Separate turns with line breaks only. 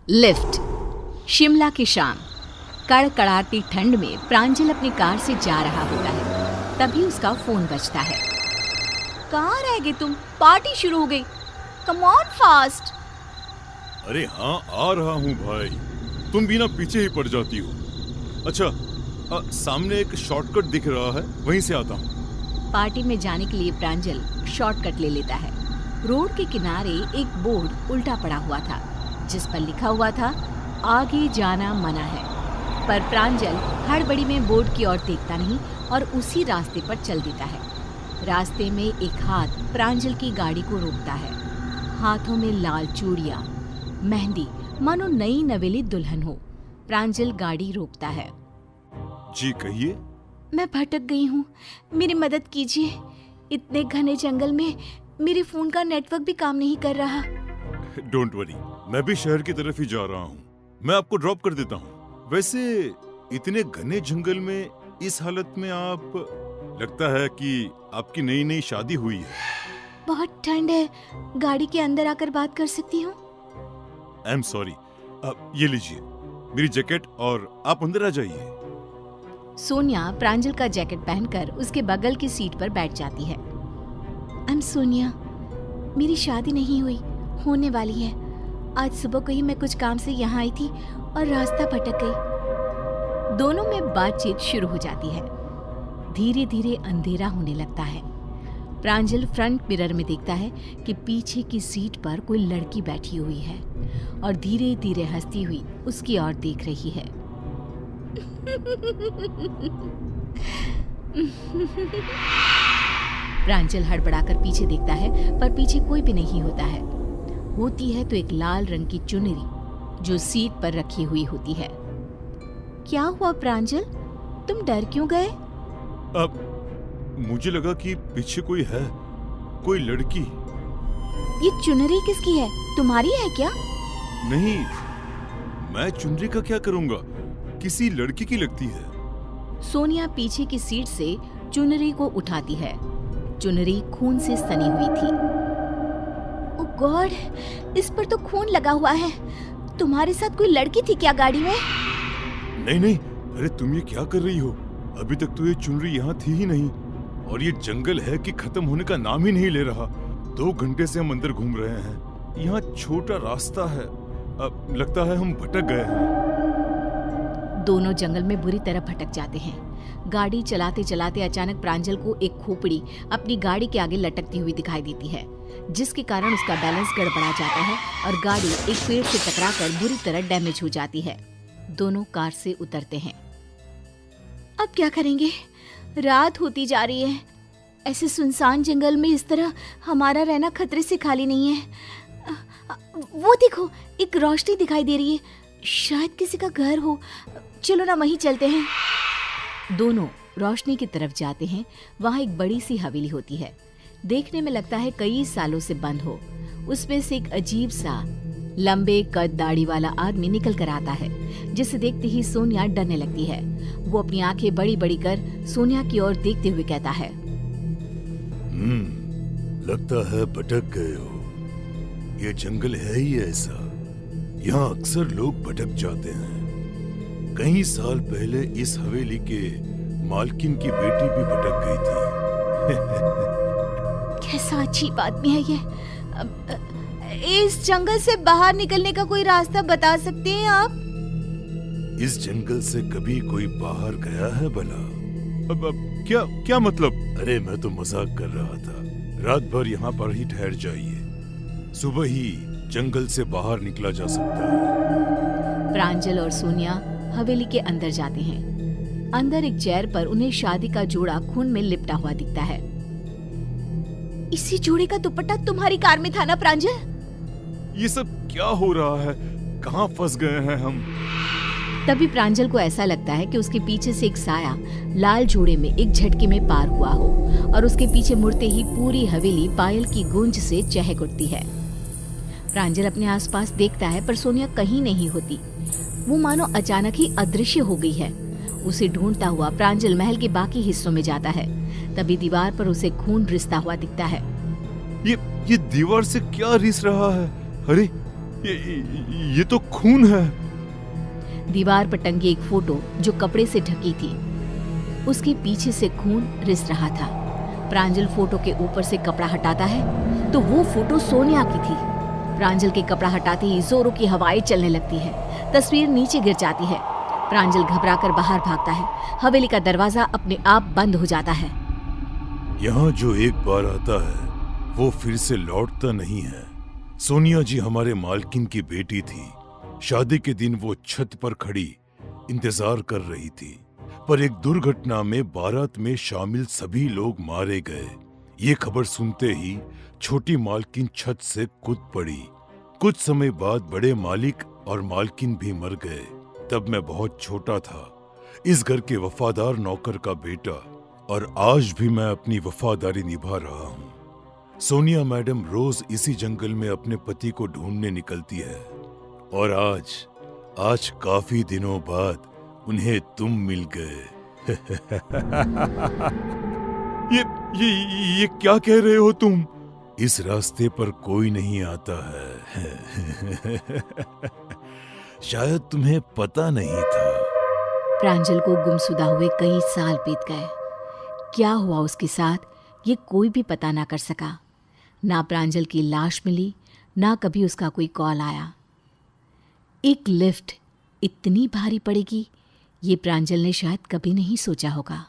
Lift. Shimla की शाम। कड़कड़ाती ठंड में प्रांजल अपनी कार से जा रहा होता है। तभी उसका फोन बजता है। कहाँ रह गए तुम? पार्टी शुरू हो गई। Come on fast.
अरे हाँ, आ रहा हूँ भाई। तुम भी ना पीछे ही पड़ जाती हो। अच्छा, सामने एक शॉर्टकट दिख रहा है, वहीं से आता हूँ।
पार्टी में जाने के लिए प्रांजल शॉर्टकट ले लेता है। रोड के किनारे एक बोर्ड उल्टा पड़ा हुआ था जिस पर लिखा हुआ था आगे जाना मना है। पर प्रांजल हड़बड़ी में बोर्ड की ओर देखता नहीं और उसी रास्ते पर चल देता है। रास्ते में एक हाथ प्रांजल की गाड़ी को रोकता है। हाथों में लाल चूड़ियां, मेहंदी, मानो नई नवेली दुल्हन हो। प्रांजल गाड़ी रोकता है।
जी कहिए।
मैं भटक गई हूँ, मेरी मदद कीजिए। इतने घने जंगल में मेरे फोन का नेटवर्क भी काम नहीं कर रहा।
डोंट वरी, मैं भी शहर की तरफ ही जा रहा हूँ। मैं आपको ड्रॉप कर देता हूँ। वैसे इतने घने जंगल में इस हालत में आप, लगता है कि आपकी नई नई शादी हुई है।
बहुत ठंड है, गाड़ी के अंदर आकर बात कर सकती हूँ?
I am sorry. ये लीजिए मेरी जैकेट और आप अंदर आ जाइए।
सोनिया प्रांजल का जैकेट पहनकर उसके बगल की सीट पर बैठ जाती है। आई एम सोनिया, मेरी शादी नहीं हुई, होने वाली है। आज सुबह को ही मैं कुछ काम से यहाँ आई थी और रास्ता भटक गई। दोनों में बातचीत शुरू हो जाती है। धीरे धीरे अंधेरा होने लगता है। प्रांजल फ्रंट मिरर में देखता है कि पीछे की सीट पर कोई लड़की बैठी हुई है और धीरे धीरे हंसती हुई उसकी ओर देख रही है। प्रांजल हड़बड़ाकर पीछे देखता है पर पीछे कोई भी नहीं होता है। होती है तो एक लाल रंग की चुनरी जो सीट पर रखी हुई होती है। क्या हुआ प्रांजल, तुम डर क्यों गए?
अब मुझे लगा कि पीछे कोई है, कोई लड़की।
ये चुनरी किसकी है, तुम्हारी है क्या?
नहीं, मैं चुनरी का क्या करूंगा, किसी लड़की की लगती है।
सोनिया पीछे की सीट से चुनरी को उठाती है। चुनरी खून से सनी हुई थी। ओह गॉड, इस पर तो खून लगा हुआ है। तुम्हारे साथ कोई लड़की थी क्या गाड़ी में?
नहीं नहीं, अरे तुम ये क्या कर रही हो? अभी तक तो ये चुनरी यहाँ थी ही नहीं और ये जंगल है कि खत्म होने का नाम ही नहीं ले रहा। 2 घंटे से हम अंदर घूम रहे हैं। यहाँ छोटा रास्ता है, अब लगता है हम भटक गए हैं।
दोनों जंगल में बुरी तरह भटक जाते हैं। गाड़ी चलाते चलाते अचानक प्रांजल को एक खोपड़ी अपनी गाड़ी के आगे लटकती हुई दिखाई देती है, जिसके कारण उसका बैलेंस गड़बड़ा जाता है और गाड़ी एक पेड़ से टकराकर बुरी तरह डैमेज हो जाती है। दोनों कार से उतरते हैं। अब क्या करेंगे? रात होती जा रही है। ऐसे सुनसान जंगल में इस तरह हमारा रहना खतरे से खाली नहीं है। वो देखो, एक रोशनी दिखाई दे रही है, शायद किसी का घर हो। चलो ना वहीं चलते हैं। दोनों रोशनी की तरफ जाते हैं। वहाँ एक बड़ी सी हवेली होती है। देखने में लगता है कई सालों से बंद हो। उसमें से एक अजीब सा लंबे कद दाढ़ी वाला आदमी निकल कर आता है, जिसे देखते ही सोनिया डरने लगती है। वो अपनी आंखें बड़ी बड़ी कर सोनिया की ओर देखते हुए कहता है,
लगता है भटक गए हो। ये जंगल है ही ऐसा, यहाँ अक्सर लोग भटक जाते हैं। कई साल पहले इस हवेली के मालकिन की बेटी भी भटक गई थी।
कैसा अजीब आदमी है ये। इस जंगल से बाहर निकलने का कोई रास्ता बता सकते हैं आप?
इस जंगल से कभी कोई बाहर गया है भला? अब क्या मतलब? अरे मैं तो मजाक कर रहा था। रात भर यहाँ पर ही ठहर जाइए, सुबह ही जंगल से बाहर निकला जा सकता है।
प्रांजल और सोनिया हवेली के अंदर जाते हैं। अंदर एक चेयर पर उन्हें शादी का जोड़ा खून में लिपटा हुआ दिखता है। इसी जोड़े का दुपट्टा तुम्हारी कार में था ना प्रांजल?
ये सब क्या हो रहा है? कहाँ फंस गए हैं हम?
तभी प्रांजल को ऐसा लगता है कि उसके पीछे से एक साया लाल जोड़े में एक झटके में पार हुआ हो और उसके पीछे मुड़ते ही पूरी हवेली पायल की गूंज से चहक उठती है। प्रांजल अपने आसपास देखता है पर सोनिया कहीं नहीं होती। वो मानो अचानक ही अदृश्य हो गई है। उसे ढूंढता हुआ प्रांजल महल के बाकी हिस्सों में जाता है। तभी दीवार पर उसे खून रिसता हुआ दिखता है।
ये दीवार से क्या रिस रहा है? अरे ये तो खून है।
दीवार पर टंगी एक फोटो जो कपड़े से ढकी थी, उसके पीछे से खून रिस रहा था। प्रांजल फोटो के ऊपर से कपड़ा हटाता है तो वो फोटो सोनिया की थी। प्रांजल के कपड़ा हटाते ही जोरों की हवाएं चलने लगती है। तस्वीर नीचे गिर जाती है। प्रांजल घबराकर बाहर भागता है। हवेली का दरवाजा अपने आप बंद हो जाता है।
यहाँ जो एक बार आता है वो फिर से लौटता नहीं है। सोनिया जी हमारे मालकिन की बेटी थी। शादी के दिन वो छत पर खड़ी इंतजार कर रही थी, पर एक दुर्घटना में बारात में शामिल सभी लोग मारे गए। ये खबर सुनते ही छोटी मालकिन छत से कूद पड़ी। कुछ समय बाद बड़े मालिक और मालकिन भी मर गए। तब मैं बहुत छोटा था, इस घर के वफादार नौकर का बेटा, और आज भी मैं अपनी वफादारी निभा रहा हूँ। सोनिया मैडम रोज इसी जंगल में अपने पति को ढूंढने निकलती है, और आज काफी दिनों बाद उन्हें तुम मिल गए। ये क्या कह रहे हो तुम? इस रास्ते पर कोई नहीं आता है। शायद तुम्हें पता नहीं था।
प्रांजल को गुमशुदा हुए कई साल बीत गए। क्या हुआ उसके साथ ये कोई भी पता ना कर सका। ना प्रांजल की लाश मिली, ना कभी उसका कोई कॉल आया। एक लिफ्ट इतनी भारी पड़ेगी ये प्रांजल ने शायद कभी नहीं सोचा होगा।